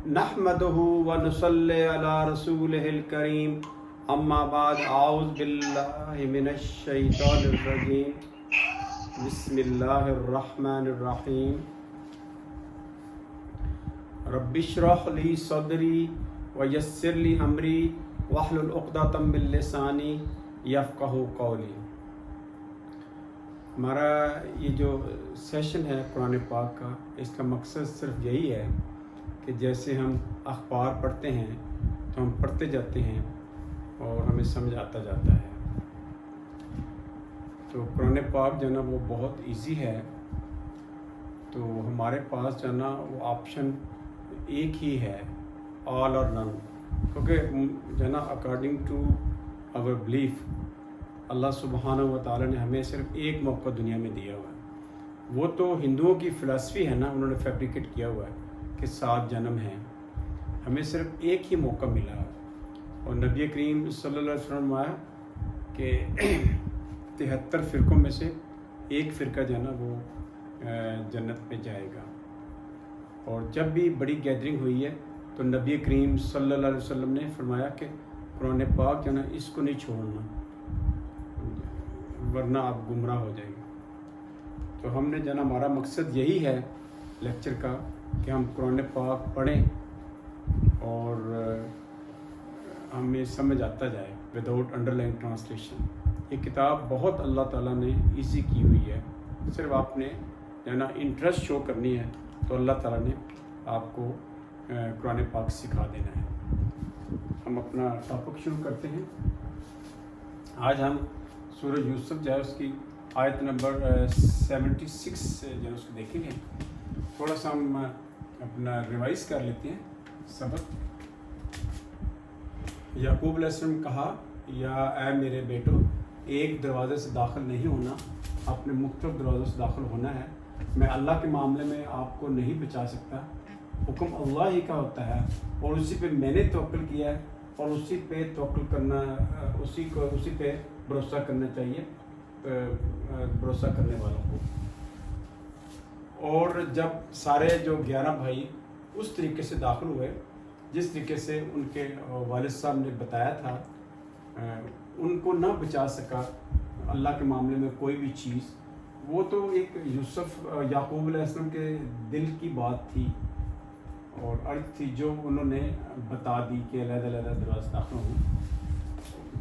نحمدہ و نصلی علی رسولہ الکریم اما بعد اعوذ باللہ من الشیطان الرجیم بسم اللہ الرحمن الرحیم رب اشرح لی صدری ویسر لی امری واحلل عقدۃ من لسانی یفقہوا قولی۔ ہمارا یہ جو سیشن ہے قرآن پاک کا، اس کا مقصد صرف یہی ہے کہ جیسے ہم اخبار پڑھتے ہیں تو ہم پڑھتے جاتے ہیں اور ہمیں سمجھ آتا جاتا ہے۔ تو قرآن پاک جو ہے نا وہ بہت ایزی ہے، تو ہمارے پاس جو ہے نا وہ آپشن ایک ہی ہے، آل اور نن، کیونکہ جو ہے نا اکارڈنگ ٹو آور بلیف اللہ سبحانہ و تعالیٰ نے ہمیں صرف ایک موقع دنیا میں دیا ہوا ہے۔ وہ تو ہندوؤں کی فلسفی ہے نا، انہوں نے فیبریکیٹ کیا ہوا ہے کہ 7 جنم ہیں، ہمیں صرف ایک ہی موقع ملا ہے۔ اور نبی کریم صلی اللہ علیہ وسلم آیا کہ 73 فرقوں میں سے ایک فرقہ جو ہے نا وہ جنت میں جائے گا۔ اور جب بھی بڑی گیدرنگ ہوئی ہے تو نبی کریم صلی اللہ علیہ وسلم نے فرمایا کہ قرآن پاک جو ہے نا اس کو نہیں چھوڑنا، ورنہ آپ گمراہ ہو جائیں گے۔ تو ہم نے جو ہے نا ہمارا مقصد یہی ہے لیکچر کا کہ ہم قرآن پاک پڑھیں اور ہمیں سمجھ آتا جائے وداؤٹ انڈر لائن ٹرانسلیشن۔ یہ کتاب بہت اللہ تعالیٰ نے ایزی کی ہوئی ہے، صرف آپ نے جو ہے نا انٹرسٹ شو کرنی ہے تو اللہ تعالیٰ نے آپ کو قرآن پاک سکھا دینا ہے۔ ہم اپنا ٹاپک شروع کرتے ہیں۔ آج ہم سورہ یوسف جو ہے اس کی آیت نمبر 76 جو ہے اس کو دیکھیں گے۔ تھوڑا سا ہم اپنا ریوائز کر لیتے ہیں سبق۔ یعقوب علیہ السلام کہا، یا اے میرے بیٹو، ایک دروازے سے داخل نہیں ہونا، اپنے مختلف دروازوں سے داخل ہونا ہے۔ میں اللہ کے معاملے میں آپ کو نہیں بچا سکتا، حکم اللہ ہی کا ہوتا ہے اور اسی پہ میں نے توکل کیا ہے اور اسی پہ توکل کرنا، اسی پہ بھروسہ کرنا چاہیے بھروسہ کرنے والوں کو۔ اور جب سارے جو 11 بھائی اس طریقے سے داخل ہوئے جس طریقے سے ان کے والد صاحب نے بتایا تھا، ان کو نہ بچا سکا اللہ کے معاملے میں کوئی بھی چیز۔ وہ تو ایک یعقوب علیہ السلام کے دل کی بات تھی اور عرض تھی جو انہوں نے بتا دی کہ علیحدہ علیحدہ دروازے داخل ہوں۔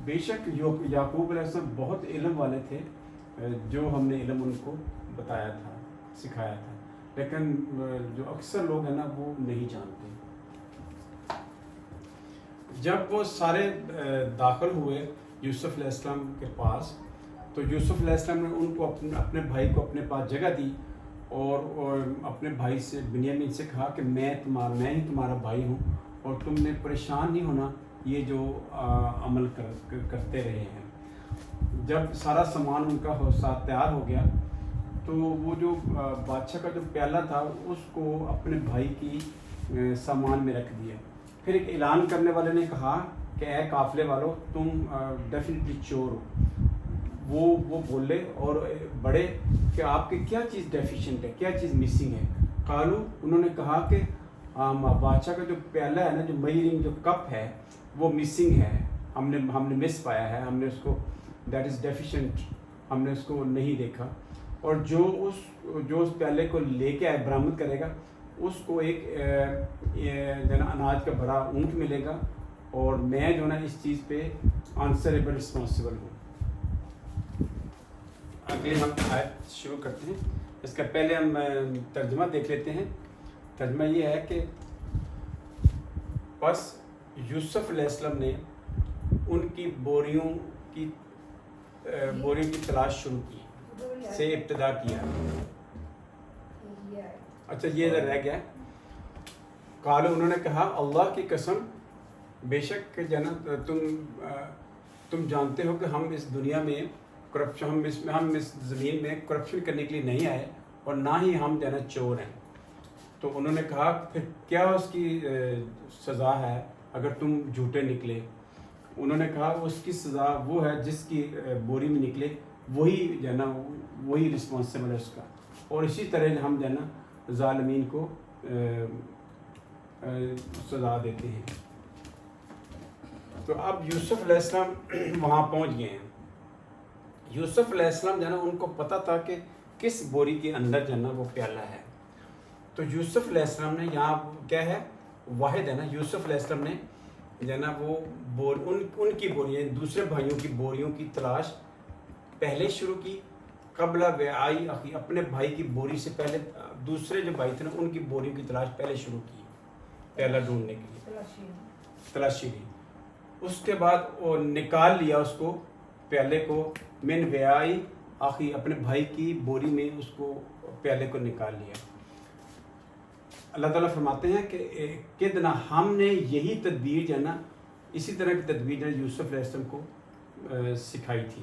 بے شک یعقوب علیہ السلام بہت علم والے تھے، جو ہم نے علم ان کو بتایا تھا، سکھایا تھا، لیکن جو اکثر لوگ ہیں نا وہ نہیں جانتے۔ جب وہ سارے داخل ہوئے یوسف علیہ السلام کے پاس، تو یوسف علیہ السلام نے ان کو اپنے بھائی کو اپنے پاس جگہ دی اور اپنے بھائی سے بنیامین سے کہا کہ میں ہی تمہارا بھائی ہوں اور تم نے پریشان نہیں ہونا یہ جو عمل کرتے رہے ہیں۔ جب سارا سامان ان کا ساتھ تیار ہو گیا تو وہ جو بادشاہ کا جو پیالہ تھا اس کو اپنے بھائی کی سامان میں رکھ دیا۔ پھر ایک اعلان کرنے والے نے کہا کہ اے قافلے والو، تم ڈیفینیٹلی چور ہو۔ وہ بولے اور بڑے کہ آپ کی کیا چیز ڈیفیشینٹ ہے، کیا چیز مسنگ ہے؟ قالو، انہوں نے کہا کہ بادشاہ کا جو پیالہ ہے نا، جو میئرنگ جو کپ ہے وہ مسنگ ہے، ہم نے مس پایا ہے، ہم نے اس کو دیٹ از ڈیفیشینٹ، ہم نے اس کو نہیں دیکھا۔ اور جو اس پیالے کو لے کے آئے برآمد کرے گا اس کو ایک اناج کا بڑا اونٹ ملے گا اور میں جو نا اس چیز پہ آنسریبل رسپانسیبل ہوں۔ اگلے ہم آیت شروع کرتے ہیں۔ اس کا پہلے ہم ترجمہ دیکھ لیتے ہیں۔ ترجمہ یہ ہے کہ بس یوسف علیہ السلام نے ان کی بوریوں کی تلاش شروع کی سے ابتدا کیا۔ اچھا یہ رہ گیا۔ قالو، انہوں نے کہا، اللہ کی قسم، بے شک کہ جنت تم جانتے ہو کہ ہم اس دنیا میں کرپشن، ہم اس زمین میں کرپشن کرنے کے لیے نہیں آئے اور نہ ہی ہم جنت چور ہیں۔ تو انہوں نے کہا پھر کیا اس کی سزا ہے اگر تم جھوٹے نکلے؟ انہوں نے کہا اس کی سزا وہ ہے جس کی بوری میں نکلے وہی جو ہے نا وہی رسپانسیبل ہے اس کا، اور اسی طرح ہم جو ہے نا ظالمین کو سزا دیتے ہیں. تو اب یوسف علیہ السلام وہاں پہنچ گئے ہیں. یوسف علیہ السلام جو ہے نا ان کو پتہ تھا کہ کس بوری کے اندر جو ہے نا وہ پیالہ ہے. تو یوسف علیہ السلام نے یہاں کیا ہے واحد ہے نا, یوسف علیہ السلام نے جو ہے نا وہ ان کی بوریاں دوسرے بھائیوں کی بوریوں کی تلاش پہلے شروع کی, قبل وعائی اخی, اپنے بھائی کی بوری سے پہلے دوسرے جو بھائی تھے نا ان کی بوریوں کی تلاش پہلے شروع کی, پیالہ ڈھونڈنے کے لیے تلاشی لی. اس کے بعد وہ نکال لیا اس کو پیالے کو, من وعائی اخی, اپنے بھائی کی بوری میں اس کو پیالے کو نکال لیا. اللہ تعالیٰ فرماتے ہیں کہ کتنا ہم نے یہی تدبیر جو ہے نا اسی طرح کی تدبیر جو ہے یوسف علیہ السلام کو سکھائی تھی.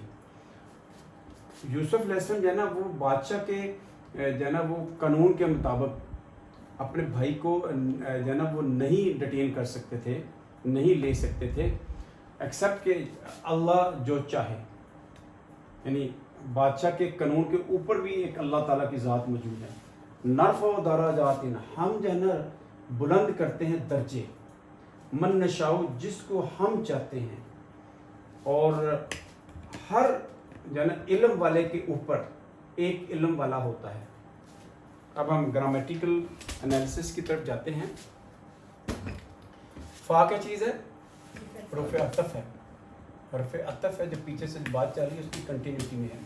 یوسف علیہ السلام جو ہے نا وہ بادشاہ کے جو ہے نا وہ قانون کے مطابق اپنے بھائی کو جو ہے نا وہ نہیں ڈیٹین کر سکتے تھے, نہیں لے سکتے تھے, ایکسیپٹ کہ اللہ جو چاہے. یعنی بادشاہ کے قانون کے اوپر بھی ایک اللہ تعالیٰ کی ذات موجود ہے. نرفع درجات, ہم جو ہے نا بلند کرتے ہیں درجے, من نشاء, جس کو ہم چاہتے ہیں. اور ہر جو ہے نا علم والے کے اوپر ایک علم والا ہوتا ہے. اب ہم گرامیٹیکل انالیسس کی طرف جاتے ہیں. فا کیا چیز ہے؟ حرف عطف ہے. حرف عطف ہے جو پیچھے سے بات چل رہی ہے اس کی کنٹینیوٹی میں ہے.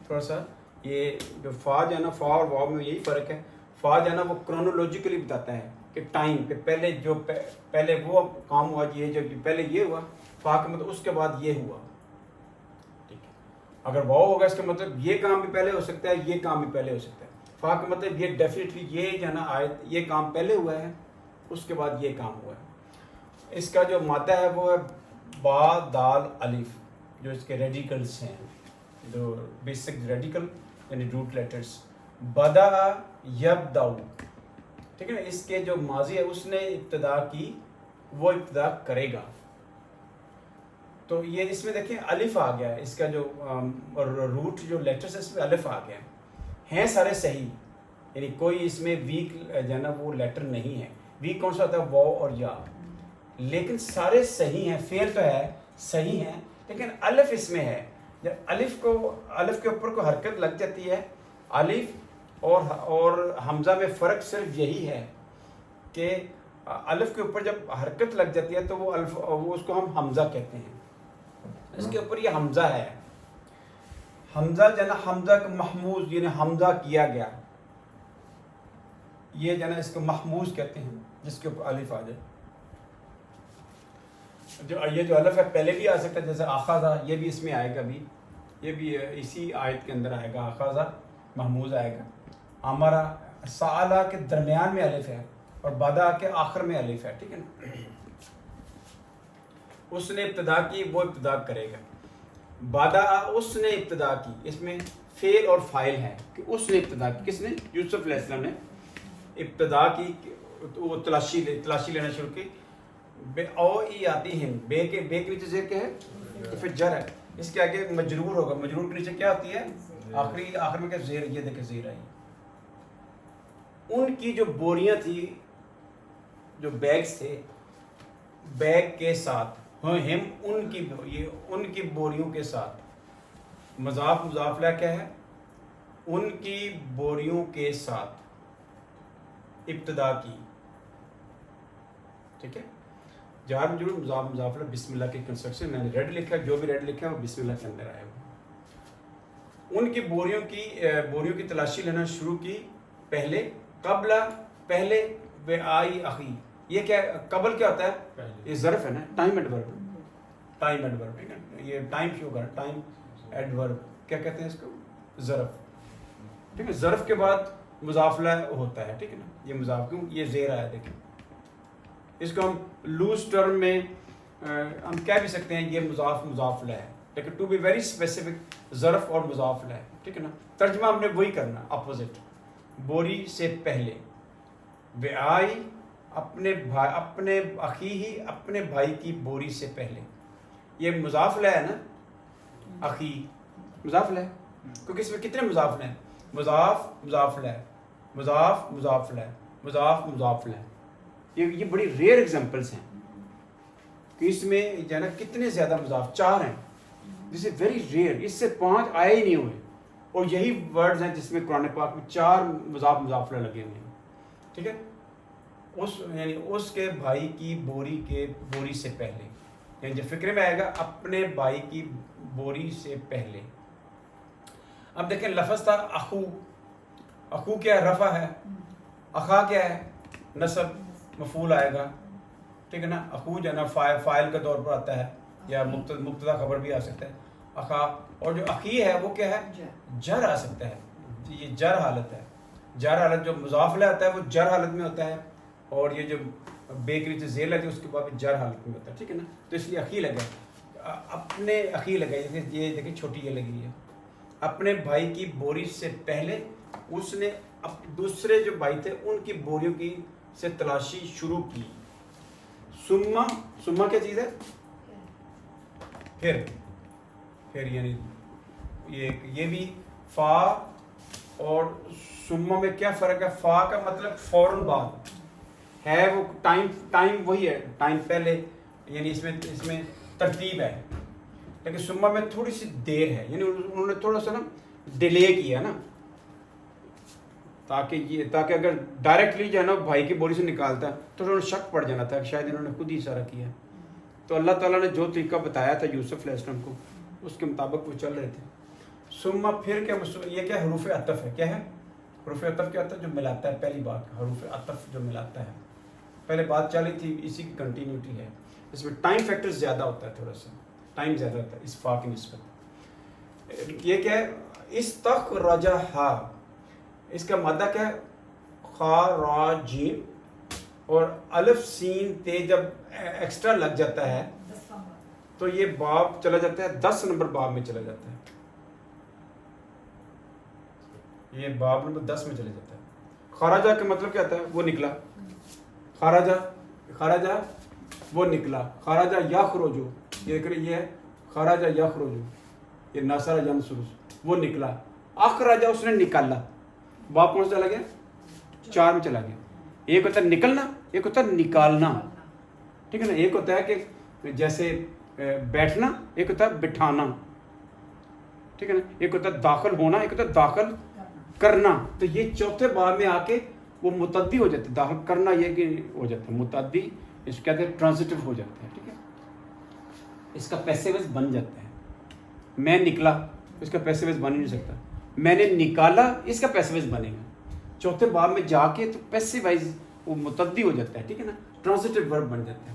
تھوڑا سا یہ جو فا جو ہے نا فا اور واو میں یہی فرق ہے. فا جو ہے نا وہ کرونولوجیکلی بتاتا ہے کہ ٹائم کہ پہلے جو پہلے وہ کام ہوا, یہ جو پہلے یہ ہوا, فا کا مطلب اس کے بعد یہ ہوا. ٹھیک ہے. اگر واو ہوگا اس کا مطلب یہ کام بھی پہلے ہو سکتا ہے, یہ کام بھی پہلے ہو سکتا ہے. فا کا مطلب یہ ڈیفینیٹلی یہ جو ہے نا آیت یہ کام پہلے ہوا ہے, اس کے بعد یہ کام ہوا ہے. اس کا جو مادہ ہے وہ ہے با دال الف, جو اس کے ریڈیکلس ہیں, جو بیسک ریڈیکل یعنی روٹ لیٹرز. بدا یبدأ, ٹھیک ہے نا, اس کے جو ماضی ہے اس نے ابتدا کی, وہ ابتدا کرے گا. تو یہ اس میں دیکھیں الف آ گیا ہے, اس کا جو روٹ جو لیٹرز ہے اس میں الف آ گیا ہیں سارے صحیح, یعنی کوئی اس میں ویک جو ہے نا وہ لیٹر نہیں ہے. ویک کون سا ہوتا ہے؟ واو اور یا. لیکن سارے صحیح ہیں, فعل تو ہے صحیح ہیں, لیکن الف اس میں ہے. جب الف کے اوپر کو حرکت لگ جاتی ہے, الف اور حمزہ میں فرق صرف یہی ہے کہ الف کے اوپر جب حرکت لگ جاتی ہے تو وہ اس کو ہم حمزہ کہتے ہیں. اس کے اوپر یہ حمزہ ہے. حمزہ جو ہے نا حمزہ کا محموز, یعنی حمزہ کیا گیا, یہ جو ہے نا اس کو محموز کہتے ہیں جس کے اوپر الف آ جائے. یہ جو الف ہے پہلے بھی آ سکتا ہے, جیسے آخذہ, یہ بھی اس میں آئے گا بھی, یہ بھی اسی آیت کے اندر آئے گا. آخذہ محموز آئے گا. امرا سالہ کے درمیان میں الف ہے اور بدا کے آخر میں الف ہے. ٹھیک ہے نا. اس نے ابتدا کی, وہ ابتدا کرے گا. بدا اس نے ابتدا کی, اس میں فعل اور فاعل ہے کہ اس نے ابتدا کی. کس نے؟ یوسف علیہ السلام نے ابتدا کی, وہ تلاشی لینا شروع کی. بے او ای آتی ہیں, بے کے نیچے زیر کیا ہے؟ تو پھر جر ہے. اس کے آگے مجرور ہوگا. مجرور کے نیچے کیا ہوتی ہے؟ آخر میں کیا زیر, یہ دیکھیں زیر آئی. ان کی جو بوریاں تھی, جو بیگز تھے, بیگ کے ساتھ ان کی بوریوں کے ساتھ. مضاف مضافلہ کیا ہے؟ ان کی بوریوں کے ساتھ ابتدا کی. ٹھیک ہے. جہاں مجرور مضاف مضافلہ بسم اللہ کے کنسٹرکشن, میں نے ریڈ لکھا, جو بھی ریڈ لکھا ہے وہ بسم اللہ کے اندر آیا ہوا. ان کی بوریوں کی تلاشی لینا شروع کی پہلے, پہلے وعائی اخی. یہ کیا قبل کیا ہوتا ہے؟ یہ ظرف ہے نا, ٹائم ایڈورب. یہ ٹائم شو کر, ٹائم ایڈورب کیا کہتے ہیں اس کو؟ ظرف. ٹھیک ہے. ظرف کے بعد مضافلہ ہوتا ہے. ٹھیک ہے نا. یہ مضاف کیوں, یہ زیر آیا دیکھیں. اس کو ہم لوز ٹرم میں ہم کہہ بھی سکتے ہیں یہ مضافلہ ہے, لیکن ٹو بی ویری اسپیسیفک ظرف اور مضافلہ ہے. ٹھیک ہے نا. ترجمہ ہم نے وہی کرنا, اپوزٹ. بوری سے پہلے, وعائی اپنے اخی ہی, اپنے بھائی کی بوری سے پہلے. یہ مضافلہ ہے نا, اخی مضافلہ ہے, کیونکہ اس میں کتنے مضافلہ ہیں؟ مضاف مضافلہ ہے, مضاف مضافلہ ہے, مضاف مضافلہ ہے. یہ بڑی ریئر ایگزامپلس ہیں کہ اس میں جو ہے نا کتنے زیادہ مضاف، 4 ہیں، دس از ویری ریئر، اس سے 5 آئے ہی نہیں ہوئے، اور یہی ورڈز ہیں جس میں قرآن پاک میں 4 مضاف لگے ہوئے ہیں. ٹھیک ہے، یعنی اس کے بھائی کی بوری سے پہلے، یعنی جو فکر میں آئے گا اپنے بھائی کی بوری سے پہلے. اب دیکھیں لفظ تھا اخو کیا ہے؟ رفع ہے. اخا کیا ہے؟ نصب، مفعول آئے گا. ٹھیک ہے نا، اخو جو ہے نا فاعل کے طور پر آتا ہے، یا مبتدا خبر بھی آ سکتا ہے اخا. اور جو اخی ہے وہ کیا ہے؟ جر آ سکتا ہے. یہ جر حالت ہے. جر حالت جو مضاف لے آتا ہے وہ جر حالت میں ہوتا ہے، اور یہ جو بیکری سے زیل ہے اس کے بعد جر حالت میں ہوتا ہے. ٹھیک ہے نا، تو اس لیے اخی لگا، اپنے اخی لگا. یہ دیکھیں چھوٹی یہ لگی ہے، اپنے بھائی کی بوری سے پہلے اس نے دوسرے جو بھائی تھے ان کی بوریوں کی سے تلاشی شروع کی. سما کیا چیز ہے؟ پھر یعنی یہ بھی فا اور سما میں کیا فرق ہے؟ فا کا مطلب فوراً بعد ہے، وہ ٹائم وہی ہے، ٹائم پہلے، یعنی اس میں ترتیب ہے. لیکن سما میں تھوڑی سی دیر ہے، یعنی انہوں نے تھوڑا سا نا ڈیلے کیا نا، تاکہ اگر ڈائریکٹلی جو ہے نا بھائی کی بوری سے نکالتا تو انہوں نے شک پڑ جانا تھا کہ شاید انہوں نے خود ہی اشارہ کیا. تو اللہ تعالیٰ نے جو طریقہ بتایا تھا یوسف علیہ السلام کو اس کے مطابق وہ چل رہے تھے. ثم پھر کیا، یہ کیا حروف عطف ہے؟ کیا ہے حروف عطف؟ کیا ہوتا ہے؟ جو ملاتا ہے. پہلی بات حروف عطف جو ملاتا ہے، پہلے بات چلی تھی اسی کی کنٹینیوٹی ہے. اس میں ٹائم فیکٹر زیادہ ہوتا ہے، تھوڑا سا ٹائم زیادہ ہوتا ہے اس فا کی نسبت. یہ کیا ہے؟ استخرجہا، اس کا مادہ کیا ہے؟ خا را جیم، اور الف سین تے جب ایکسٹرا لگ جاتا ہے تو یہ باب چلا جاتا ہے 10 نمبر باب میں چلا جاتا ہے. یہ باب نمبر 10 میں چلا جاتا ہے. خراجہ کا مطلب کیا ہوتا ہے؟ وہ نکلا. خراجہ وہ نکلا. خراجہ یخرجو، یہ ہے خراجہ یخرجو، یہ ناصر ینصرج، وہ نکلا. اخرجہ اس نے نکالا. باب کون سا چلا گیا؟ 4 میں چلا گیا. ایک ہوتا ہے نکلنا، ایک ہوتا ہے نکالنا. ٹھیک ہے نا، ایک ہوتا ہے کہ جیسے بیٹھنا، ایک ہوتا ہے بٹھانا. ٹھیک ہے نا، ایک ہوتا ہے داخل ہونا، ایک ہوتا ہے داخل کرنا. تو یہ چوتھے باب میں آ کے وہ متعدی ہو جاتے. داخل کرنا یہ کہ ہو جاتا ہے متعدی، اس کو کہتے ہیں ٹرانزٹیو ہو جاتا ہے. ٹھیک ہے، اس کا پیسے ویز بن جاتا ہے. میں نکلا، اس کا پیسے ویز بن ہی نہیں سکتا. میں نے نکالا، اس کا پیسے ویز بنے گا. چوتھے باب میں جا کے تو پیسے وائز وہ متعدی ہو جاتا ہے. ٹھیک ہے نا، ٹرانزٹیو ورب بن جاتا ہے.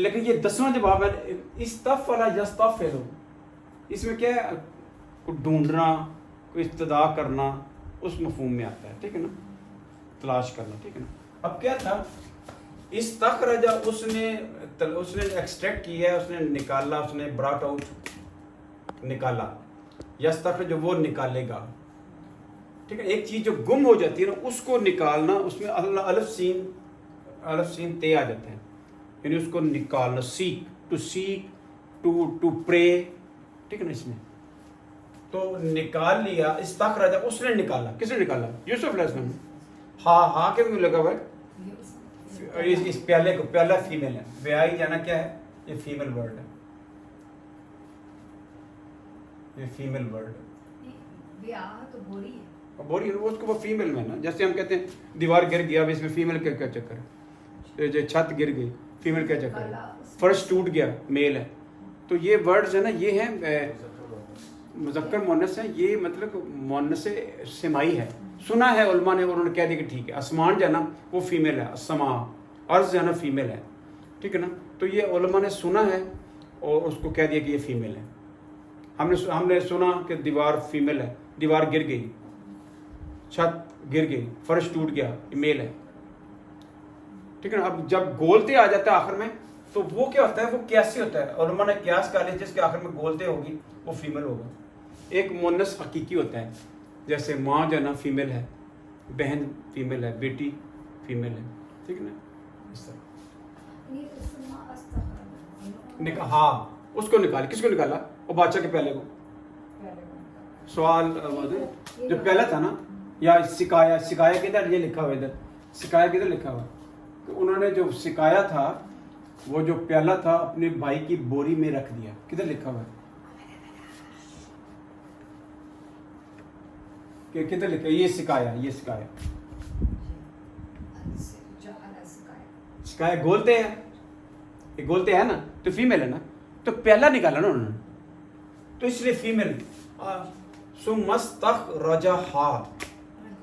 لیکن یہ 10واں جو باب ہے استفعل یستفعل، اس میں کیا ہے؟ کوئی ڈھونڈنا، کوئی ابتدا کرنا، اس مفہوم میں آتا ہے. ٹھیک ہے نا، تلاش کرنا. ٹھیک ہے نا. اب کیا تھا؟ استخرجہ، اس نے ایکسٹریکٹ کیا ہے، اس نے نکالا، اس نے براٹ آؤٹ، نکالا. یستخرج وہ نکالے گا. ٹھیک ہے، ایک چیز جو گم ہو جاتی ہے نا اس کو نکالنا، اس میں الف سین تے آ جاتے ہیں، یعنی اس کو نکالنا. سیک ٹو پرے. ٹھیک ہے نا، اس میں تو نکال لیا. استخرجہ اس نے نکالا. کس نے نکالا؟ یوسف علیہ السلام. ہاں کے میں لگا ہوا ہے اس پیالے کو. پیالہ فیمیل ہے، بیائی جانا کیا ہے؟ یہ فیمیل ورڈ ہے، یہ فیمیل ورڈ ہے. بوری ہے، اس کو وہ فیمیل میں نا، جیسے ہم کہتے ہیں دیوار گر گیا، اب اس میں فیمیل کیا چکر ہے؟ جو چھت گر گئی، فیمیل کیا چکر ہے؟ فرش ٹوٹ گیا، میل ہے. تو یہ ورڈز ہیں نا، یہ ہیں مذکر مؤنث ہیں. یہ مطلب مؤنث سمائی ہے. سنا ہے علماء نے، انہوں نے کہہ دیا کہ ٹھیک ہے آسمان جو ہے نا وہ فیمیل ہے، السما، ارض جو ہے نا فیمیل ہے. ٹھیک ہے نا، تو یہ علماء نے سنا ہے اور اس کو کہہ دیا کہ یہ فیمیل ہے. ہم نے سنا کہ دیوار فیمیل ہے، دیوار گر گئی، چھت گر گئی، فرش ٹوٹ گیا، میل ہے. ٹھیک ہے نا. اب جب گولتے آ جاتا ہے آخر میں تو وہ کیا ہوتا ہے؟ وہ قیاسی ہوتا ہے. علماء نے قیاس کر لیا جس کے آخر میں گولتے ہوگی وہ فیمیل ہوگا. ایک مؤنث حقیقی ہوتا ہے، جیسے ماں جو ہے نا فیمیل ہے، بہن فیمیل ہے، بیٹی فیمیل ہے. ٹھیک ہے نا، اس طرح. ہاں، اس کو نکالا. کس کو نکالا؟ وہ بادشاہ کے پہلے کو. سوال جو پہلا تھا نا، یا سکایا کدھر؟ یہ لکھا ہوا ادھر، سکایا کدھر لکھا ہوا؟ انہوں نے جو سکھایا تھا وہ جو پیالہ تھا اپنے بھائی کی بوری میں رکھ دیا. کدھر لکھا ہوا ہے کہ کدھر لکھا؟ یہ سکھایا سکھایا گولتے ہیں، یہ گولتے ہیں نا، تو فیمیل ہے نا، تو پیالہ نکالا نا انہوں نے، تو اس لیے فیمیل. رجہا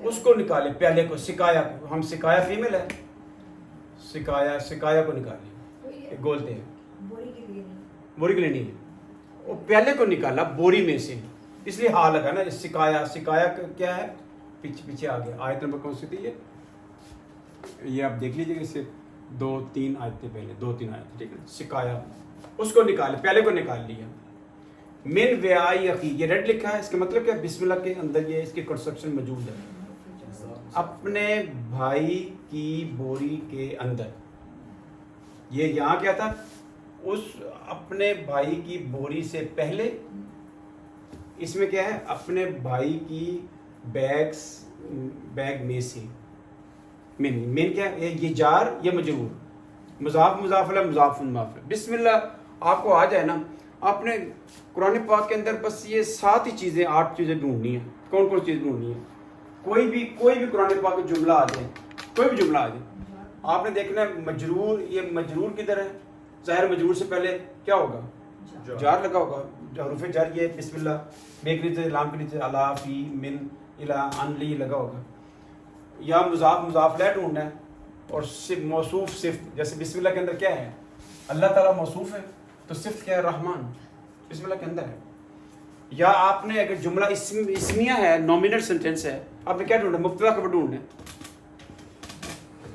اس کو نکالے پیالے کو، سکھایا کو. ہم سکھایا فیمیل ہے، سکھایا کو نکالے، گولتے ہیں. بوری کے لیے نہیں ہے، وہ پیالے کو نکالا بوری میں سے، اس لیے ہا لگا نا. سکھایا کیا ہے؟ پیچھے آ گیا. آیت نمبر کون سی تھی یہ آپ دیکھ لیجیے. اس سے 2-3 آیتیں پہلے، 2-3 آیتیں، ٹھیک ہے. سکھایا اس کو نکالے، پیالے کو نکال لیا. من وعاء اخی، یہ ریڈ لکھا ہے، اس کا مطلب کیا؟ بسم اللہ کے اندر یہ اس کی کنسٹرکشن موجود ہے. اپنے بھائی کی بوری کے اندر. یہ یہاں کیا تھا؟ اس اپنے بھائی کی بوری سے پہلے. اس میں کیا ہے؟ اپنے بھائی کی بیگ میں سے. من کیا ہے؟ یہ جار، یہ مجرور، مضاف مضاف الیہ، مضاف مضاف الیہ. بسم اللہ آپ کو آ جائے نا، آپ نے قرآن پاک کے اندر بس یہ 7 ہی چیزیں، 8 چیزیں ڈھونڈنی ہیں. کون کون چیز ڈھونڈنی ہے؟ کوئی بھی قرآن پاک کا جملہ آ جائے، کوئی بھی جملہ آ جائے، آپ نے دیکھنا ہے مجرور. یہ مجرور کدھر ہے؟ ظاہر مجرور سے پہلے کیا ہوگا؟ جار لگا ہوگا. حروف جار یہ بسم اللہ، بے کے نیچے، لام کے نیچے الا، فی، من، الا، ان، لی لگا ہوگا. یا مضاف مضاف الیہ ڈھونڈنا ہے، اور موصوف صفت. جیسے بسم اللہ کے اندر کیا ہے؟ اللہ تعالیٰ موصوف ہے، تو صفت کیا ہے؟ رحمان، بسم اللہ کے اندر ہے. یا آپ نے اگر جملہ اسمیہ ہے، نومینل سینٹینس ہے، آپ نے کیا ڈھونڈنا؟ مبتدا خبر ڈھونڈنا ہے.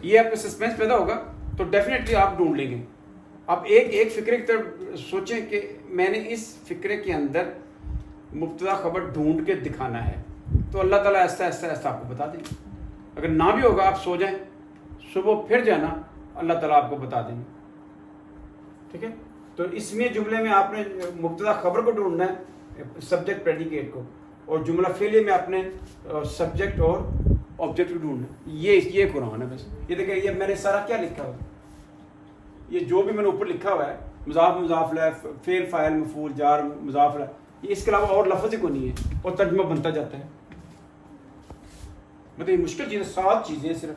یہ آپ کو سسپینس پیدا ہوگا تو ڈیفینیٹلی آپ ڈھونڈ لیں گے. آپ ایک فکرے کی طرف سوچیں کہ میں نے اس فکرے کے اندر مبتدا خبر ڈھونڈ کے دکھانا ہے، تو اللہ تعالیٰ ایسا آپ کو بتا دیں گے. اگر نہ بھی ہوگا آپ سو جائیں، صبح پھر جانا، اللہ تعالیٰ آپ کو بتا دیں گے. ٹھیک ہے. تو اس میں جملے میں آپ نے مبتدا خبر کو ڈھونڈنا ہے، سبجیکٹ پریڈیکیٹ کو، اور جملہ فعلیہ میں آپ نے سبجیکٹ اور آبجیکٹ کو ڈھونڈنا ہے. یہ قرآن ہے. بس یہ دیکھیں، یہ میں نے سارا کیا لکھا ہوا ہے، یہ جو بھی میں نے اوپر لکھا ہوا ہے، مضاف مضاف الیہ، فعل فاعل مفعول جار مضاف الیہ، یہ اس کے علاوہ اور لفظ ہی کوئی نہیں ہے، اور ترجمہ بنتا جاتا ہے. مطلب یہ مشکل چیزیں 7 چیزیں صرف.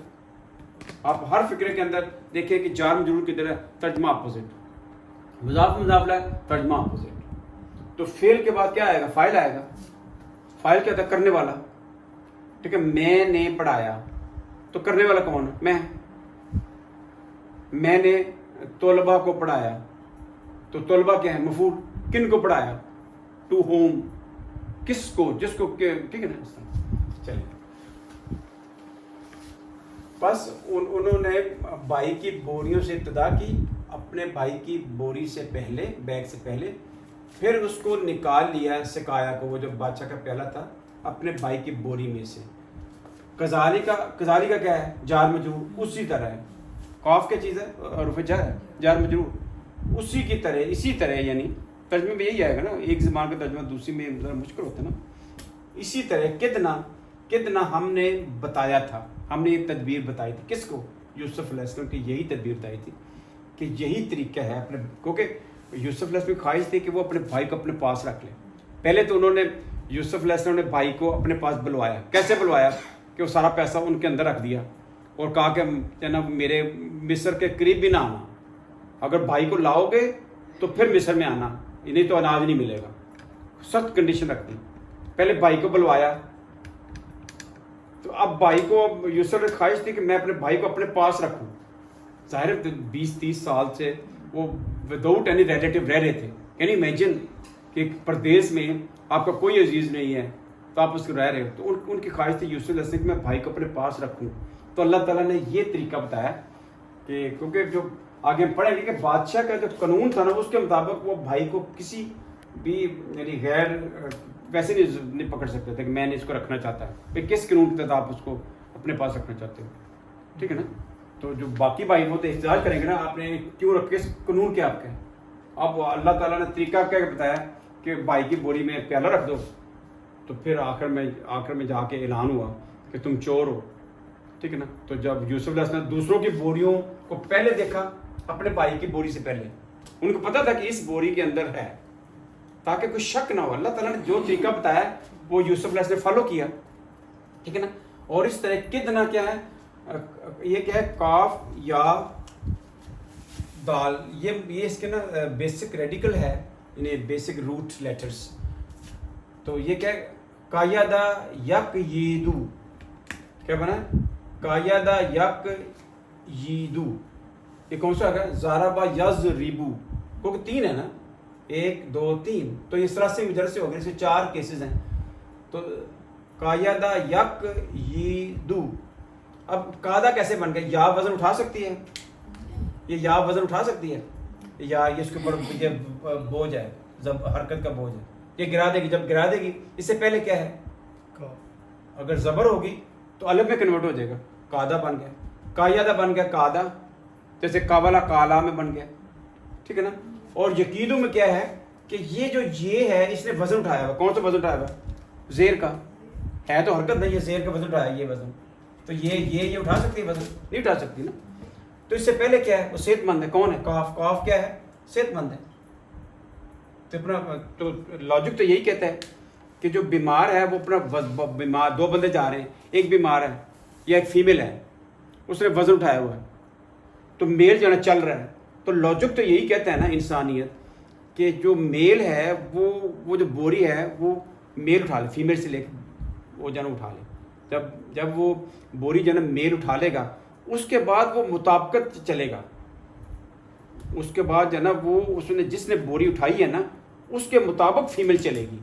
آپ ہر فکرے کے اندر دیکھیں کہ جار مجرور کدھر ہے، ترجمہ اپوزٹ، مضاف مضاف الیہ، ترجمہ اپوزٹ. تو فعل کے بعد کیا آئے گا؟ فاعل آئے گا. فاعل کیا تھا؟ کرنے والا. ٹھیک ہے. میں نے پڑھایا، تو کرنے والا کون ہے؟ میں نے طلباء کو پڑھایا، تو طلباء کیا ہے؟ مفعول. کن کو پڑھایا؟ ٹو ہوم، کس کو؟ جس کو. ٹھیک ہے نا. چلیے، بس انہوں نے بھائی کی بوریوں سے ابتدا کی، اپنے بھائی کی بوری سے پہلے، بیگ سے پہلے، پھر اس کو نکال لیا سکھایا کو، وہ جو بادشاہ کا پیالہ تھا، اپنے بھائی کی بوری میں سے. کذالی کا کیا ہے؟ جار مجرور. اسی طرح ہے، قاف کیا چیز ہے؟ حروف جار ہے، جار مجرور. اسی طرح یعنی ترجمے میں یہی آئے گا نا، ایک زبان کا ترجمہ دوسری میں ذرا مشکل ہوتا ہے نا. اسی طرح کتنا ہم نے بتایا تھا، ہم نے یہ تدبیر بتائی تھی. کس کو؟ یوسف علیہ السلام کی یہی تدبیر بتائی تھی کہ یہی طریقہ ہے اپنے، کیونکہ یوسف علیہ السلام کی خواہش تھی کہ وہ اپنے بھائی کو اپنے پاس رکھ لیں. پہلے تو انہوں نے، یوسف علیہ السلام نے بھائی کو اپنے پاس بلوایا. کیسے بلوایا؟ کہ وہ سارا پیسہ ان کے اندر رکھ دیا اور کہا کہ جناب میرے مصر کے قریب بھی نہ آنا، اگر بھائی کو لاؤ گے تو پھر مصر میں آنا، نہیں تو اناج نہیں ملے گا. سخت کنڈیشن رکھ دی. پہلے بھائی کو بلوایا، تو اب بھائی کو، یوسف نے خواہش تھی کہ میں اپنے بھائی کو اپنے پاس رکھوں. ظاہر 20-30 سال سے وہ وداؤٹ اینی ریلیٹیو رہ رہے تھے. کین یو امیجن کہ ایک پردیس میں آپ کا کوئی عزیز نہیں ہے تو آپ اس کو رہ رہے ہو. تو ان کی خواہش تھی یوسف علیہ السلام کہ میں بھائی کو اپنے پاس رکھوں. تو اللہ تعالیٰ نے یہ طریقہ بتایا کہ، کیونکہ جو آگے پڑھیں گے کہ بادشاہ کا جو قانون تھا نا، اس کے مطابق وہ بھائی کو کسی بھی یعنی غیر ویسے نہیں پکڑ سکتے تھے کہ میں نے اس کو رکھنا چاہتا ہے. کہ کس قانون کے تحت آپ اس کو اپنے پاس رکھنا چاہتے ہو. ٹھیک ہے نا. تو جو باقی بھائی وہ تو احتجاج کریں گے نا، آپ نے کیوں رکھے، کس قانون کے آپ کے. اب اللہ تعالیٰ نے طریقہ کیا بتایا کہ بھائی کی بوری میں پیالہ رکھ دو. تو پھر آخر میں جا کے اعلان ہوا کہ تم چور ہو. ٹھیک ہے نا. تو جب یوسف علیہ السلام نے دوسروں کی بوریوں کو پہلے دیکھا اپنے بھائی کی بوری سے پہلے, ان کو پتا تھا کہ اس بوری کے اندر ہے, تاکہ کوئی شک نہ ہو. اللہ تعالیٰ نے جو طریقہ بتایا وہ یوسف علیہ السلام نے فالو کیا, ٹھیک ہے نا. اور اس طرح کدنا کیا ہے, یہ کیا ہے, کاف یا دال, یہ اس کے نا بیسک ریڈیکل ہے, یعنی بیسک روٹ لیٹرز. تو یہ کیا ہے, قایدہ یک ییدو, کیا بنا ہے, قایدہ یک ییدو. یہ کون سا ہے, ضربہ یضربو, کیونکہ 3 ہے نا, 1 2 3, تو یہ ثلاثی مجرد سے ہو گئے, اس میں 4 کیسز ہیں. تو قایدہ یک ییدو. اب قاعدہ کیسے بن گیا, یا وزن اٹھا سکتی ہے, یہ یا وزن اٹھا سکتی ہے, یا یہ اس کے اوپر یہ بوجھ ہے, حرکت کا بوجھ ہے, یہ گرا دے گی. جب گرا دے گی اس سے پہلے کیا ہے, اگر زبر ہوگی تو الف میں کنورٹ ہو جائے گا, قاعدہ بن گیا. قایدہ بن گیا قاعدہ, جیسے قابلہ کالا میں بن گیا, ٹھیک ہے نا. اور یقیدو میں کیا ہے کہ یہ جو یہ ہے اس نے وزن اٹھایا ہوا. کون سا وزن اٹھایا ہوا, زیر کا ہے, تو حرکت نہیں ہے, زیر کا وزن اٹھایا, یہ وزن. تو یہ اٹھا سکتی ہے وزن, نہیں اٹھا سکتی نا. تو اس سے پہلے کیا ہے, وہ صحت مند ہے. کون ہے, کاف. کاف کیا ہے, صحت مند ہے. تو اپنا تو لاجک تو یہی کہتا ہے کہ جو بیمار ہے وہ اپنا بیمار, 2 بندے جا رہے ہیں, ایک بیمار ہے یا ایک فیمیل ہے, اس نے وزن اٹھایا ہوا ہے, تو میل جو ہے نا چل رہا ہے. تو لاجک تو یہی کہتا ہے نا انسانیت, کہ جو میل ہے وہ جو بوری ہے وہ میل اٹھا لے, فیمیل سے لے کے وہ جو ہے نا اٹھا لے. جب وہ بوری جو ہے نا میل اٹھا لے گا, اس کے بعد وہ مطابقت چلے گا. اس کے بعد جو ہے نا وہ اس نے جس نے بوری اٹھائی ہے نا اس کے مطابق فیمیل چلے گی.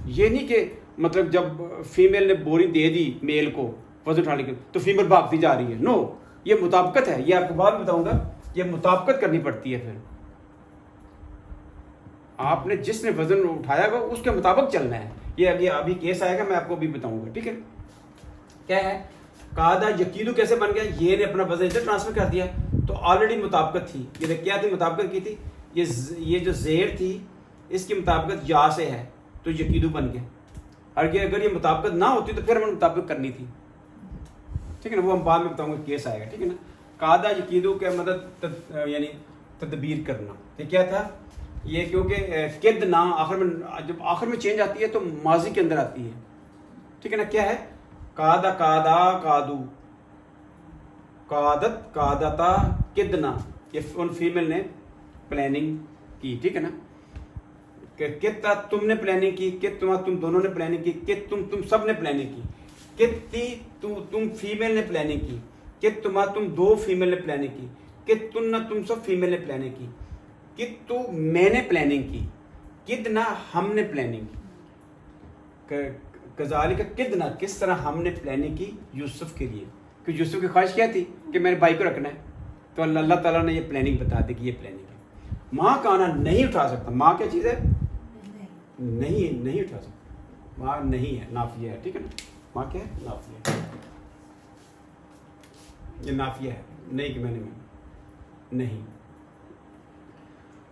یہ نہیں کہ مطلب جب فیمیل نے بوری دے دی میل کو وزن اٹھانے کے تو فیمیل بھاگتی جا رہی ہے. نو, یہ مطابقت ہے. یہ آپ کو بعد میں بتاؤں گا, یہ مطابقت کرنی پڑتی ہے. پھر آپ نے جس نے وزن اٹھایا گا اس کے مطابق چلنا ہے. یہ ابھی کیس آئے گا, میں آپ کو بھی بتاؤں گا, ٹھیک ہے. کیا ہے, قاعدہ یقیدو کیسے بن گیا, یہ نے اپنا وزن ادھر ٹرانسفر کر دیا, تو آلریڈی مطابقت تھی. یہ کیا تھی, مطابقت کی تھی, یہ جو زیر تھی اس کی مطابقت یا سے ہے, تو یقیدو بن گیا. اگر یہ مطابقت نہ ہوتی تو پھر ہمیں مطابقت کرنی تھی, ٹھیک ہے نا. وہ ہم بعد میں بتاؤں گا, کیس آئے گا, ٹھیک ہے نا. قاعدہ یقیدو کے مدد یعنی تدبیر کرنا. یہ کیا تھا, یہ کیونکہ قد نہ آخر میں, جب آخر میں چینج آتی ہے تو ماضی کے اندر آتی ہے, ٹھیک ہے نا. کیا ہے, قادہ قادہ قادو, قادت قادتا قدنا, یہ ان فیمیل نے پلاننگ کی, ٹھیک ہے نا. کہ کتا تم نے پلاننگ کی, کہ تم دونوں نے پلاننگ کی, کہ تم سب نے پلاننگ کی, کتی تم فیمیل نے پلاننگ کی, کہ تم 2 فیمیل نے پلاننگ کی, کہ تم سب فیمیل نے پلاننگ کی, کہ میں نے پلاننگ کی, کدنا ہم نے پلاننگ کی. کذالک کدنا, کس طرح ہم نے پلاننگ کی یوسف کے لیے, کہ یوسف کی خواہش کیا تھی کہ میرے بھائی کو رکھنا ہے, تو اللہ تعالیٰ نے یہ پلاننگ بتا دی کہ یہ پلاننگ ہے. ماں کانا نہیں اٹھا سکتا, ماں کیا چیز ہے, نہیں اٹھا سکتا, ماں نہیں ہے, نافیہ ہے, ٹھیک ہے نا. ماں کیا ہے, نافیہ ہے, یہ نافیہ ہے, نہیں کہ میں نے نہیں.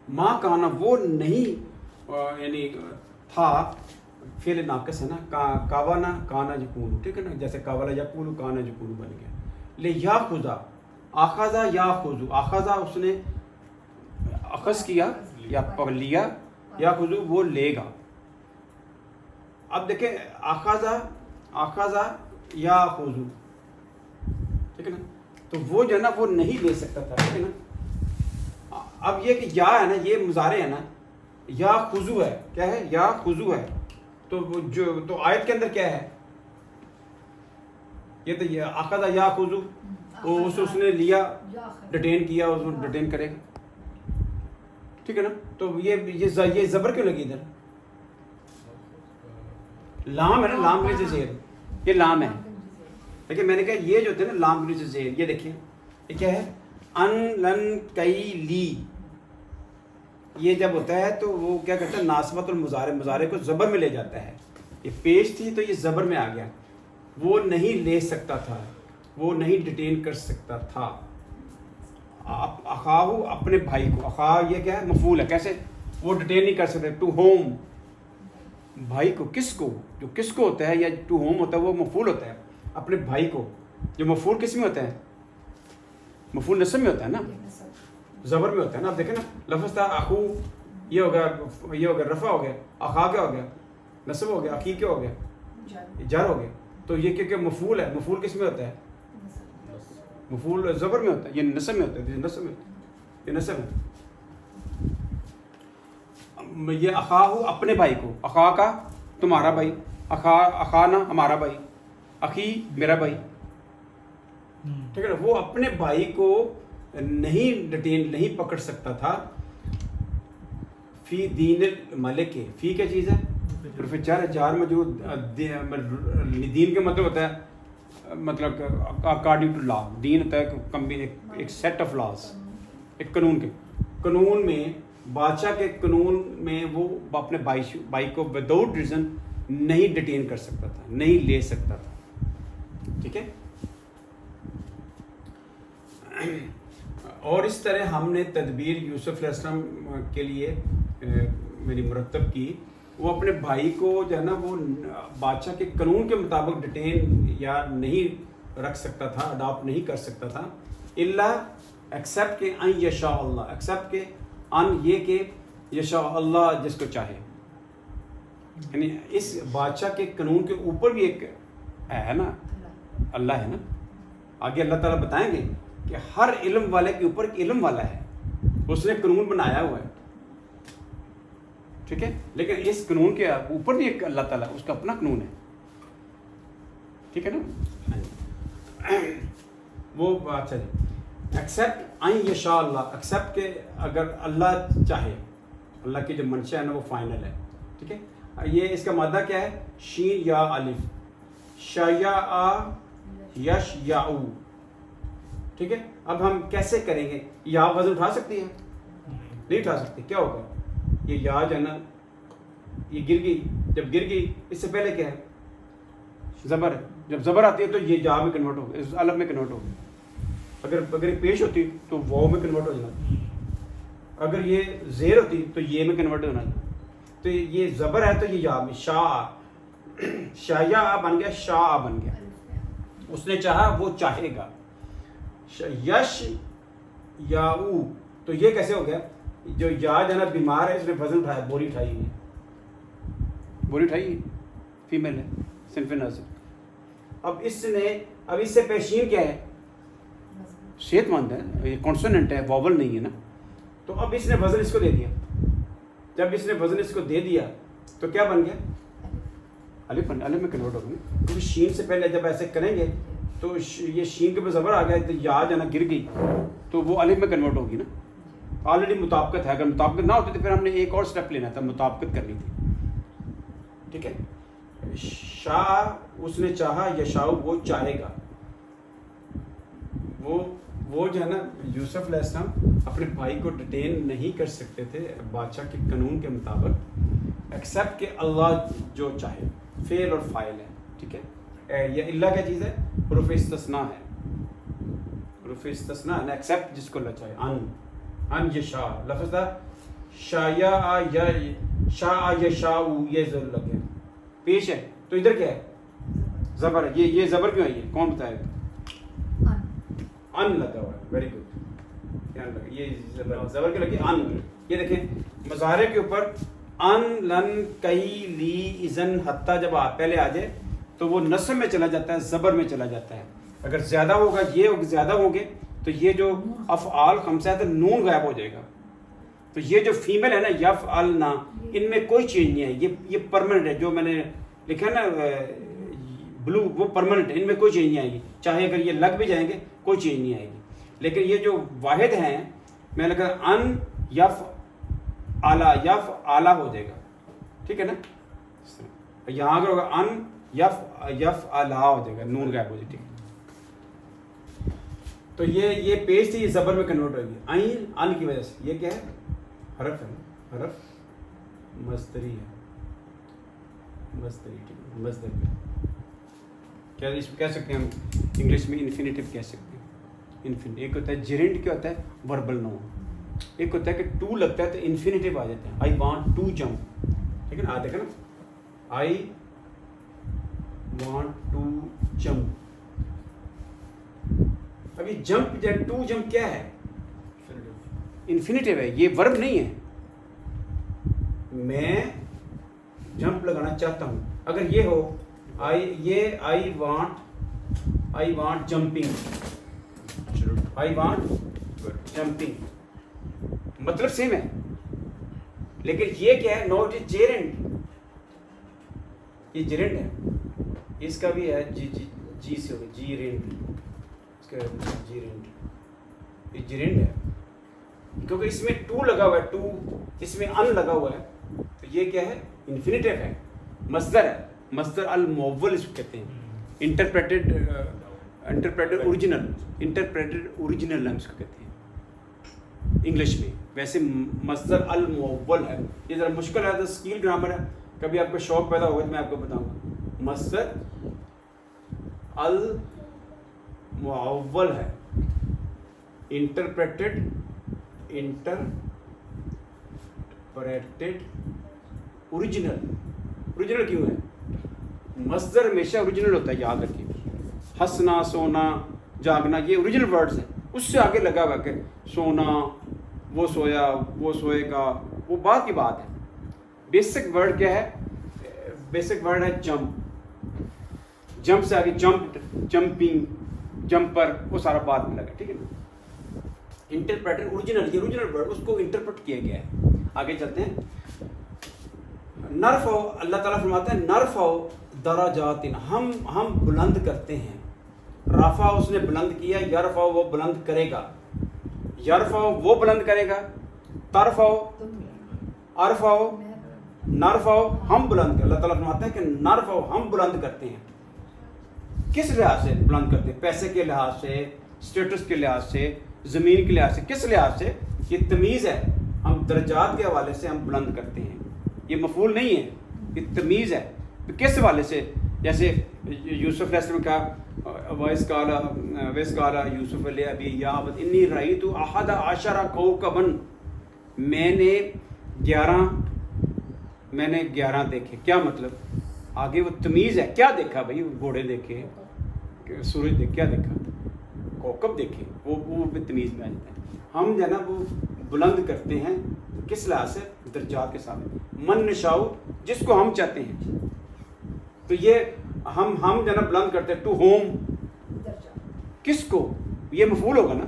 ماں کانا وہ نہیں یعنی تھا, فعل ناقص ہے نا, کاوانا کانا یکون, ٹھیک ہے نا. جیسے کاوالا یکون کانا یکون بن گیا. لے یا خدا, آخذا یا خذو, آخذا اس نے اخذ کیا یا پکڑ لیا, یا خذو وہ لے گا. اب دیکھیں, آخذا یا خذو, ٹھیک ہے نا. تو وہ جو ہے نا وہ نہیں لے سکتا تھا, ٹھیک ہے نا. اب یہ کہ یا ہے نا, یہ مضارع ہے نا, یا خذو ہے, کیا ہے, یا خذو ہے. تو آیت کے اندر کیا ہے, یہ تو یہ اخذ یا خذو, اس نے لیا, ڈیٹین کیا, اس کو ڈیٹین کرے گا, ٹھیک ہے نا. تو یہ زبر کیوں لگی ادھر, لام ہے نا, لام کی زیر, یہ لام ہے. دیکھیں میں نے کہا یہ جو تھے نا لام کی زیر, یہ دیکھیں یہ کیا ہے, ان لن کئی لی. یہ جب ہوتا ہے تو وہ کیا کرتا ہے, ناسبت المضارع کو زبر میں لے جاتا ہے. یہ پیش تھی تو یہ زبر میں آ گیا. وہ نہیں لے سکتا تھا, وہ نہیں ڈیٹین کر سکتا تھا. اخاہو اپنے بھائی کو, اخاہ یہ کیا ہے, مفعول ہے. کیسے, وہ ڈیٹین نہیں کر سکتے. ٹو ہوم, بھائی کو, کس کو, جو کس کو ہوتا ہے یا ٹو ہوم ہوتا ہے وہ مفعول ہوتا ہے, اپنے بھائی کو. جو مفعول کس میں ہوتا ہے؟ مفعول نصب میں ہوتا ہے نا، زبر میں ہوتا ہے نا. آپ دیکھیں نا لفظ تھا اخو، یہ ہو گیا رفع ہو گیا، اخا کیا ہو گیا؟ نصب ہو گیا، اخی کیا ہو گیا؟ جار ہو گیا. تو یہ کیونکہ مفعول ہے، مفعول کس میں ہوتا ہے؟ مفعول زبر میں ہوتا ہے، یہ نصب میں ہوتا ہے، یہ نصب ہے. یہ اخاہو اپنے بھائی کو، اخا کا تمہارا بھائی، اخانا ہمارا بھائی، اخی میرا بھائی. ٹھیک ہے نا. وہ اپنے بھائی کو نہیں ڈیٹین نہیں پکڑ سکتا تھا فی دین الملک کے. فی کیا چیز ہے؟ حرف جر، جار موجود. دین کا مطلب ہوتا ہے مطلب اکارڈنگ ٹو لا. دین ہوتا ہے ایک سیٹ آف لاز، ایک قانون کے. قانون میں بادشاہ کے قانون میں وہ اپنے بھائی کو وداؤٹ ریزن نہیں ڈیٹین کر سکتا تھا، نہیں لے سکتا تھا. ٹھیک ہے. اور اس طرح ہم نے تدبیر یوسف علیہ السلام کے لیے میری مرتب کی. وہ اپنے بھائی کو جو ہے نا وہ بادشاہ کے قانون کے مطابق ڈیٹین یا نہیں رکھ سکتا تھا، اڈاپٹ نہیں کر سکتا تھا، الا ایکسیپٹ کہ ان یشاء اللہ، ایکسیپٹ کہ ان یہ کہ یشاء اللہ جس کو چاہے. یعنی اس بادشاہ کے قانون کے اوپر بھی ایک ہے نا اللہ ہے نا. آگے اللہ تعالیٰ بتائیں گے کہ ہر علم والے کے اوپر ایک علم والا ہے، اس نے قانون بنایا ہوا ہے. ٹھیک ہے. لیکن اس قانون کے اوپر بھی ایک اللہ تعالیٰ، اس کا اپنا قانون ہے. ٹھیک ہے نا. وہ اچھا جی، ایکسیپٹ ان یشاء اللہ، ایکسیپٹ کہ اگر اللہ چاہے. اللہ کی جو منشا ہے نا وہ فائنل ہے. ٹھیک ہے. یہ اس کا مادہ کیا ہے؟ شین یا الف، شیا یش یا او. ٹھیک ہے. اب ہم کیسے کریں گے؟ یا وزن اٹھا سکتی ہے؟ نہیں اٹھا سکتی. کیا ہوگا؟ یہ یا جو ہے نا یہ گر گئی. جب گر گئی اس سے پہلے کیا ہے؟ زبر ہے. جب زبر آتی ہے تو یہ یا میں کنورٹ ہوگا، اس الف میں کنورٹ ہوگا. اگر یہ پیش ہوتی تو واو میں کنورٹ ہو جانا. اگر یہ زیر ہوتی تو یہ میں کنورٹ ہونا. تو یہ زبر ہے تو یہ یا میں شایا بن گیا، شاہ بن گیا. اس نے چاہا، وہ چاہے گا. یش یا او، تو یہ کیسے ہو گیا؟ جو یا جو ہے نا بیمار ہے، اس نے وزن اٹھایا، بوری اٹھائی ہے. بوری اٹھائی، فیمیل ہے، صنف نازل. اب اس سے پیشین کیا ہے؟ صحت مند ہے، یہ کانسوننٹ ہے، واول نہیں ہے نا. تو اب اس نے وزن اس کو دے دیا. جب اس نے وزن اس کو دے دیا تو کیا بن گیا؟ الف میں کنورٹ ہو گئی. کیونکہ شین سے پہلے جب ایسے کریں گے تو یہ شین کے اوپر زبر آ گیا تو یا جو ہے نا گر گئی تو وہ الف میں کنورٹ ہوگی نا. آلریڈی مطابقت ہے. اگر مطابقت نہ ہوتی تو پھر ہم نے ایک اور سٹیپ لینا تھا، مطابقت کرنی تھی. ٹھیک ہے. شاہ اس نے چاہا، یشاء وہ چاہے گا. وہ جو ہے نا یوسف علیہ السلام اپنے بھائی کو ڈیٹین نہیں کر سکتے تھے بادشاہ کے قانون کے مطابق، ایکسیپٹ کہ اللہ جو چاہے. فعل اور فاعل ہے. ٹھیک ہے. یہ اللہ کیا چیز ہے؟ حروف استثناء ہے. حروف استثناء ہے نا، ایکسیپٹ جس کو اللہ چاہے. ان یشاء لفظ تھا شایا یا شاء یشاء، یہ ضرور لگے پیش ہے. تو ادھر کیا ہے؟ زبر ہے. یہ زبر کیوں ہے؟ یہ کون بتائے گا؟ ان لگا ہوا ہے. Very good. یہ زبر کے لگی ان. یہ دیکھیں مظاہرے کے اوپر ان لن کئی لی اذن حتیٰ جب پہلے آ جائے تو وہ نصب میں چلا جاتا ہے، زبر میں چلا جاتا ہے. اگر زیادہ ہوگا، یہ زیادہ ہوں گے تو یہ جو افعال خمسہ ہے تو نون غائب ہو جائے گا. تو یہ جو فیمیل ہے نا یفعلنا، ان میں کوئی چینج نہیں ہے. یہ پرماننٹ ہے. جو میں نے لکھا ہے نا بلو، وہ پرماننٹ ہے. ان میں کوئی چینج نہیں آئے گی. چاہے اگر یہ لگ بھی جائیں گے کوئی چینج نہیں آئے گی. لیکن یہ جو واحد ہیں میں لگا ان یف اعلیٰ ہو جائے گا. ٹھیک ہے نا. یہاں اگر ہوگا ان یف اعلیٰ ہو جائے گا، نون غائب ہو جائے. ٹھیک ہے. تو یہ پیش تھی، یہ زبر میں کنورٹ ہوگی عین ان کی وجہ سے. یہ کیا ہے؟ حرف ہے. حرف مصدری ہے. مصدری. ٹھیک ہے. مصدر پہ کیا اس کو کہہ سکتے ہیں ہم انگلش میں؟ انفینیٹیو کہہ سکتے ہیں. انفینیٹیو ایک ہوتا ہے جیرنٹ، کیا ہوتا ہے؟ وربل نو. ایک ہوتا ہے کہ ٹو لگتا ہے تو انفینیٹیو آ جاتا ہے. I want to jump. ٹھیک ہے نا. دیکھیں نا آئی وانٹ ٹو جمپ. اب یہ جمپ ٹو جمپ کیا ہے؟ انفینیٹیو ہے، یہ ورب نہیں ہے. میں جمپ لگانا چاہتا ہوں. اگر یہ ہو آئی وانٹ جمپنگ مطلب سیم ہے، لیکن یہ کیا ہے؟ نوٹ از جیرنڈ، یہ جیرنڈ ہے. اس کا بھی ہے جی سے ہوگا جی رینڈ، اس کا جی رینڈ، یہ جیرنڈ ہے کیونکہ اس میں ٹو لگا ہوا ہے، ٹو اس میں ان لگا ہوا ہے. تو یہ کیا ہے؟ انفینیٹیو ہے، مصدر ہے. مصدر المعول اس کو کہتے ہیں. انٹرپریٹڈ اوریجنل ہم اس کو کہتے ہیں انگلش میں. ویسے مصدر المعول ہے. یہ ذرا مشکل ہے، تو اسکیل گرامر ہے. کبھی آپ کو شوق پیدا ہوگا تو میں آپ کو بتاؤں گا. مصدر المعول ہے، انٹرپریٹڈ اوریجنل کیوں ہے؟ مصدر ہمیشہ اوریجنل ہوتا ہے، یاد رکھیے. ہنسنا، سونا، جاگنا یہ اوریجنل ورڈز ہیں. اس سے آگے لگا ہوا کہ سونا، وہ سویا، وہ سوئے گا، وہ بات کی بات ہے. بیسک ورڈ کیا ہے؟ بیسک ورڈ ہے جمپ. جمپ سے آگے جمپ، جمپنگ، جمپر، وہ سارا بات میں لگا. ٹھیک ہے نا. انٹرپریٹر اوریجنل، یہ اوریجنل ورڈ، اس کو انٹرپریٹ کیا گیا ہے. آگے چلتے ہیں. نرفع، اللہ تعالیٰ فرماتے ہیں نرفع درجات، ہم بلند کرتے ہیں. رفع اس نے بلند کیا، یرفع وہ بلند کرے گا. یرفع وہ بلند کرے گا، ترفع ارفع نرفع ہم بلند کرتے. اللہ تعالیٰ فرماتے ہیں کہ نرفع ہم بلند کرتے ہیں. کس لحاظ سے بلند کرتے ہیں؟ پیسے کے لحاظ سے، اسٹیٹس کے لحاظ سے، زمین کے لحاظ سے. کس لحاظ سے؟ یہ تمیز ہے. ہم درجات کے حوالے سے ہم بلند کرتے ہیں. یہ مفعول نہیں ہے، یہ تمیز ہے. تو کس حوالے سے؟ جیسے یوسف علیہ السلام کا ویس کالا یوسف علیہ ابی یا ابت انی رأیت احد عشر کوکبا، میں نے 11 دیکھے. کیا مطلب؟ آگے وہ تمیز ہے. کیا دیکھا بھائی؟ گھوڑے دیکھے، سورج دیکھے، کیا دیکھا؟ کوکب دیکھے. وہ تمیز میں آ جاتا ہے. ہم جو ہے نا وہ بلند کرتے ہیں کس لحاظ سے؟ درجات کے سامنے. من نشاؤ، جس کو ہم چاہتے ہیں. تو یہ ہم جو ہے نا بلند کرتے ہیں. ٹو ہوم، کس کو؟ یہ مفعول ہوگا نا.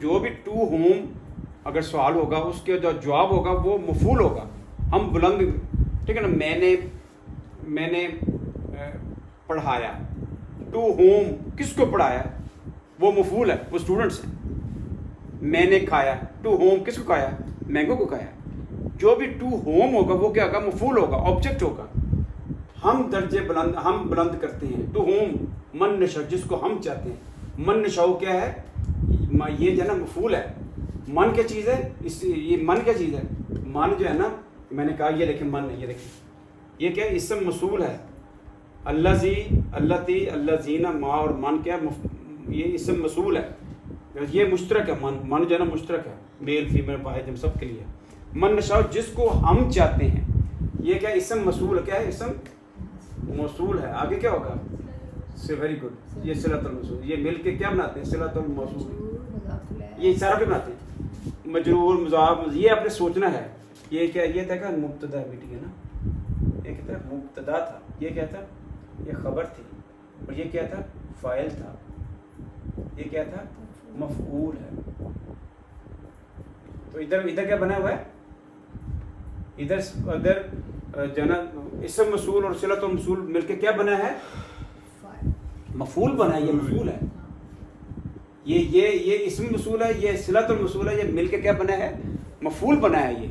جو بھی ٹو ہوم اگر سوال ہوگا اس کے جو جواب ہوگا وہ مفعول ہوگا. ہم بلند، ٹھیک ہے نا. میں نے پڑھایا. ٹو ہوم کس کو پڑھایا؟ وہ مفعول ہے، وہ اسٹوڈنٹس ہیں. میں نے کھایا. ٹو ہوم کس کو کھایا؟ مینگو کو کھایا. جو بھی ٹو ہوم ہوگا وہ کیا ہوگا؟ مفعول ہوگا، آبجیکٹ ہوگا. ہم درجے بلند، ہم بلند کرتے ہیں. ٹو ہوم من نشاء، جس کو ہم چاہتے ہیں. من نشاء کیا ہے؟ یہ جو ہے نا مفعول ہے. من کیا چیز ہے؟ یہ من کیا چیز ہے؟ من جو ہے نا، میں نے کہا یہ دیکھیں من، یہ دیکھیں یہ کیا ہے؟ اسم موصول ہے. الذی، اللتی، الذین، ما اور من کیا؟ یہ اسم موصول ہے. یہ مشترک ہے. من جو ہے نا مشترک ہے، میل فیمیل واحد ہم سب کے لیے. من نشاء جس کو ہم چاہتے ہیں. یہ کیا؟ اسم موصول. کیا ہے؟ اسم موصول ہے. آگے کیا ہوگا؟ Very good. یہ صلۃ الموصول، یہ مل کے کیا بناتے ہیں؟ صلۃ الموصول. یہ سارا بھی بناتے ہیں. مجرور، مضاف، یہ آپ نے سوچنا ہے. یہ کیا؟ یہ تھا کہ مبتدا میٹنگ ہے نا. یہ کیا تھا؟ مبتدا تھا. یہ کیا تھا؟ یہ خبر تھی. اور یہ کیا تھا؟ فاعل تھا. یہ کیا تھا؟ مفعول ہے. تو ادھر کیا بنا ہوا ہے؟ ادھر جنا اسم موصول اور صلۃ الموصول مل کے کیا بنا ہے؟ مفعول بنا ہے. یہ مفعول ہے. یہ اسم موصول ہے، یہ صلۃ الموصول ہے. یہ مل کے کیا بنا ہے؟ مفعول بنا ہے. یہ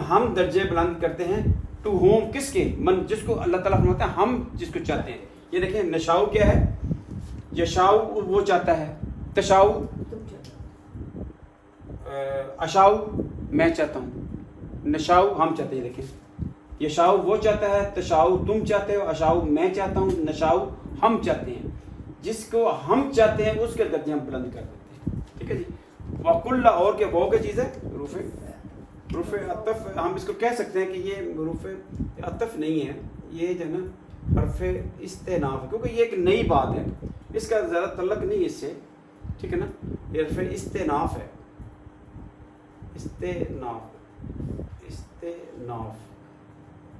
ہم درجے بلند کرتے ہیں. ٹو ہوم کس کے؟ من، جس کو اللہ تعالیٰ فرماتا ہے ہم جس کو چاہتے ہیں. یہ دیکھیں نشاؤ کیا ہے؟ یشاؤ وہ چاہتا ہے. تشاؤ، اشاؤ میں چاہتا ہوں. نشاؤ ہم چاہتے ہیں. دیکھیں یشاؤ وہ چاہتا ہے، تشاؤ تم چاہتے ہو، اشاؤ میں چاہتا ہوں، نشاؤ ہم چاہتے ہیں. جس کو ہم چاہتے ہیں اس کے درجے ہم بلند کر دیتے ہیں. ٹھیک ہے جی. وَقُلَّ اور کیا وہ کیا چیز ہے؟ حروف عطف. ہم اس کو کہہ سکتے ہیں کہ یہ حروف عطف نہیں ہے، یہ جو ہے نا حرف استئناف ہے، کیونکہ یہ ایک نئی بات ہے. اس کا زیادہ تعلق نہیں ہے اس سے، ٹھیک ہے نا. یہ حرف استناف ہے،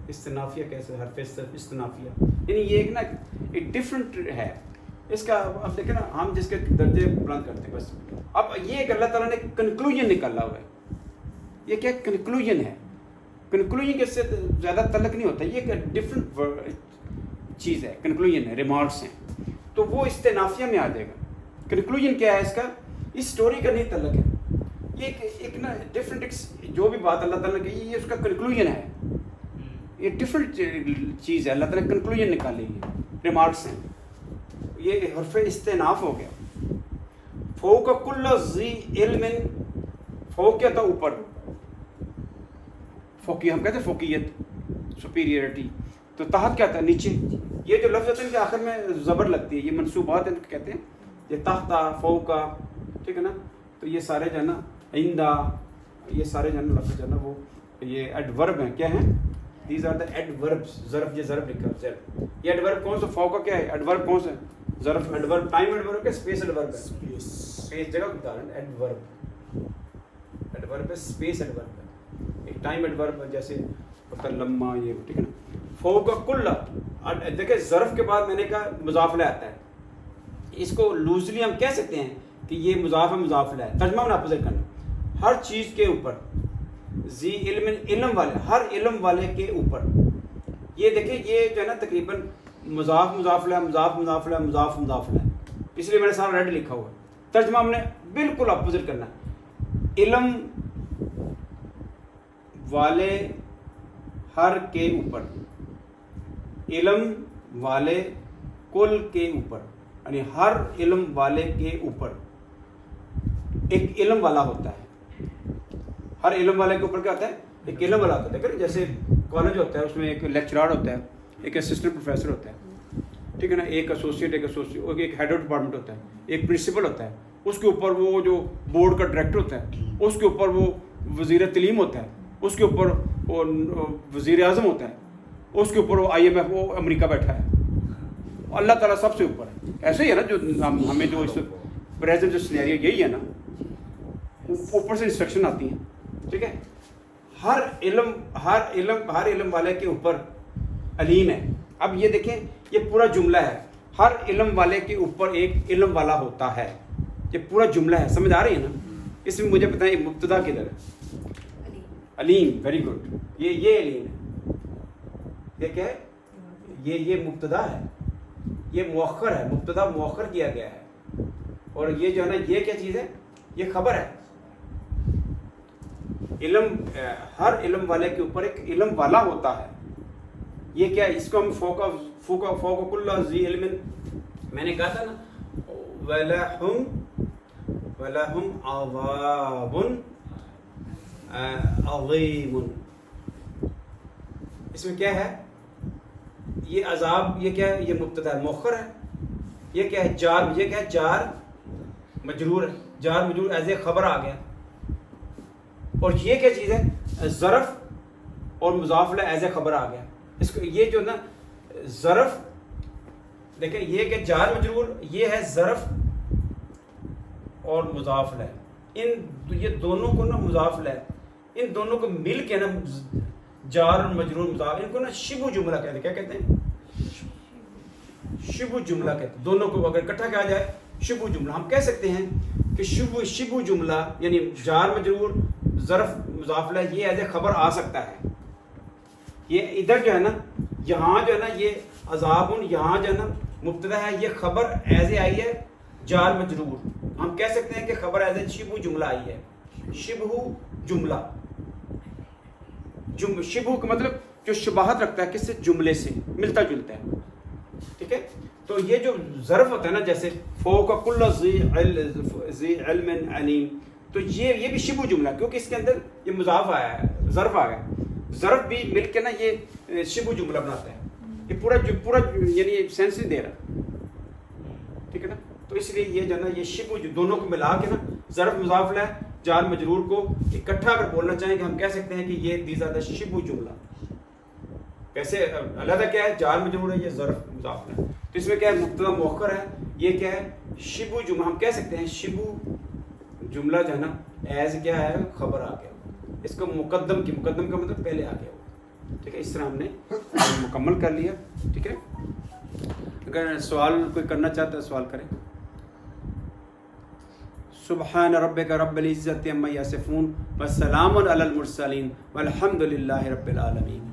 استنافیہ کیسے حرف استنافیہ، یعنی یہ ایک نا ایک ڈفرنٹ ہے اس کا. اب دیکھیں نا ہم جس کے درجے بلند کرتے ہیں بس. اب یہ ایک اللہ تعالیٰ نے کنکلوژن نکالا ہوا ہے. یہ کیا کنکلوژن ہے؟ کنکلوژن کے سے زیادہ تعلق نہیں ہوتا، یہ ایک ڈفرنٹ چیز ہے. کنکلوژن ہے، ریمارکس ہیں، تو وہ استنافیہ میں آ جائے گا. کنکلوژن کیا ہے اس کا؟ اس اسٹوری کا نہیں تعلق ہے. یہ ایک نا ڈفرنٹ جو بھی بات اللہ تعالیٰ نے کہی یہ اس کا کنکلوژن ہے. یہ ڈفرنٹ چیز ہے، اللہ تعالیٰ نے کنکلوژن نکالی ہے، ریمارکس ہیں. یہ حرف استناف ہو گیا. فوق کل ذی علم، فوق کیا تھا؟ اوپر. فوقی ہم کہتے ہیں فوقیت، سپیریئرٹی. تو تحت کیا تھا؟ نیچے. یہ جو لفظ ہوتے ہیں کہ آخر میں زبر لگتی ہے، یہ منصوبات ہیں کہتے ہیں. یہ تحتا، فوقا، ٹھیک ہے نا. تو یہ سارے جو ہے نا عندہ، یہ سارے جو ہے نا لفظ جو ہے نا وہ یہ ایڈورب ہیں. کیا ہیں؟ These are the adverbs. ضرب، یہ ضرب لکھا ہے. یہ ایڈورب کون سا؟ فوقا کیا ہے؟ ایڈورب کون سا ہے؟ ظرف. ایڈورب ٹائم ایڈورب ہے، اسپیس ایڈورب ہے. اسپیس جگہ بتا رہے ہیں. ایڈورب ہے، اسپیس ایڈورب ہے. ایک ٹائم ایڈورب ہے جیسے لما، یہ ٹھیک ہے نا. فوق کل، دیکھیں ظرف کے بعد میں نے کہا مضاف الیہ آتا ہے. اس کو لوزلی ہم کہہ سکتے ہیں کہ یہ مضاف ہے، مضاف الیہ ہے. ترجمہ میں اپوزٹ کرنا. ہر چیز کے اوپر، ذی علم، علم والے، ہر علم والے کے اوپر. یہ دیکھیں یہ جو ہے نا تقریباً مضاف مضاف الیہ، مضاف مضاف الیہ، مضاف مضاف الیہ، اس لیے میں نے سارا ریڈ لکھا ہوا ہے. ترجمہ ہم نے بالکل اپوزٹ کرنا ہے. علم والے ہر کے اوپر، علم والے کل کے اوپر، یعنی ہر علم والے کے اوپر ایک علم والا ہوتا ہے. ہر علم والے کے اوپر کیا ہوتا ہے؟ ایک علم والا ہوتا ہے. دیکھیں جیسے کالج ہوتا ہے، اس میں ایک لیکچرار ہوتا ہے، ایک اسسٹنٹ پروفیسر ہوتا ہے، ٹھیک ہے نا. ایک ایسوسیٹ، ایک ہیڈ آف ڈپارٹمنٹ ہوتا ہے، ایک پرنسپل ہوتا ہے. اس کے اوپر وہ جو بورڈ کا ڈائریکٹر ہوتا ہے، اس کے اوپر وہ وزیر تعلیم ہوتا ہے، اس کے اوپر وہ وزیر اعظم ہوتا ہے، اس کے اوپر وہ IMF، وہ امریکہ بیٹھا ہے. اللہ تعالیٰ سب سے اوپر ہے. ایسے ہی ہے نا جو ہمیں جو اس پریزنٹ جو سینیریو یہی ہے نا، اوپر سے انسٹرکشن آتی ہیں. ٹھیک ہے. ہر علم والے کے اوپر علیم ہے. اب یہ دیکھیں یہ پورا جملہ ہے. ہر علم والے کے اوپر ایک علم والا ہوتا ہے. یہ پورا جملہ ہے. سمجھ آ رہی ہے نا؟ اس میں مجھے بتائیں مبتدا کدھر ہے؟ علیم. Very good. یہ علیم ہے. یہ کیا ہے؟ یہ مبتدا ہے. یہ مؤخر ہے. مبتدا مؤخر کیا گیا ہے. اور یہ جو ہے نا یہ کیا چیز ہے؟ یہ خبر ہے. علم، ہر علم والے کے اوپر ایک علم والا ہوتا ہے. یہ کیا ہے؟ اس کو ہم فوق کل ذی علم، میں نے کہا تھا نا وَلَهُمْ عَذَابٌ عَظِيمٌ. اس میں کیا ہے؟ یہ عذاب، یہ کیا ہے؟ یہ مبتدا ہے، مؤخر ہے. یہ کیا ہے؟ جار. یہ کیا ہے؟ جار مجرور ہے. جار مجرور ایز اے خبر آ گیا. اور یہ کیا چیز ہے؟ ظرف اور مضاف الیہ ایز اے خبر آ گیا. اس کو یہ جو نا ظرف، دیکھیں یہ کہ جار مجرور، یہ ہے ظرف اور مضاف الیہ. یہ دونوں کو نا مضاف الیہ، ان دونوں کو مل کے نا جار اور مجرور مضاف، ان کو نا شبہ جملہ کہتے ہیں. کیا کہتے ہیں؟ شبہ جملہ کہتے ہیں. دونوں کو اگر اکٹھا کہا جائے شبہ جملہ. ہم کہہ سکتے ہیں کہ شبہ جملہ یعنی جار مجرور ظرف مضاف الیہ یہ ایز اے خبر آ سکتا ہے. یہ ادھر جو ہے نا، یہاں جو ہے نا یہ عذاب، یہاں جو ہے نا مبتدا ہے، یہ خبر ایز اے آئی ہے جار مجرور. ہم کہہ سکتے ہیں کہ خبر ایز اے شبہ جملہ آئی ہے. شبہ جملہ، شبہ کا مطلب جو شباہت رکھتا ہے کس سے؟ جملے سے ملتا جلتا ہے. ٹھیک ہے. تو یہ جو ظرف ہوتا ہے نا، جیسے فوق کل ذی علم علیم، تو یہ بھی شبہ جملہ، کیونکہ اس کے اندر یہ مضاف آیا ہے، ظرف آ گیا. ظرف بھی مل کے نا یہ شبہ جملہ بناتا ہے. یہ پورا یعنی سینس نہیں دے رہا. ٹھیک ہے نا. تو اس لیے یہ جو ہے نا یہ شبہ دونوں کو ملا کے نا ظرف مضاف الیہ جار مجرور کو اکٹھا اگر بولنا چاہیں کہ ہم کہہ سکتے ہیں کہ یہ دیز آر دا شبہ جملہ. کیسے علیحدہ کیا ہے؟ جار مجرور ہے، یہ ظرف مضاف الیہ. تو اس میں کیا ہے؟ مبتدا مؤخر ہے، یہ کیا ہے؟ شبو جملہ. ہم کہہ سکتے ہیں شبو جملہ جو ہے نا ایز کیا ہے؟ خبر آ گیا. اس کو مقدم کا مطلب پہلے آ گیا ہو. ٹھیک ہے، اس طرح ہم نے مکمل کر لیا. ٹھیک ہے، اگر سوال کوئی کرنا چاہتا ہے سوال کریں. سبحان ربک رب العزت عما یصفون وسلام علی المرسلین والحمد للہ رب العالمین.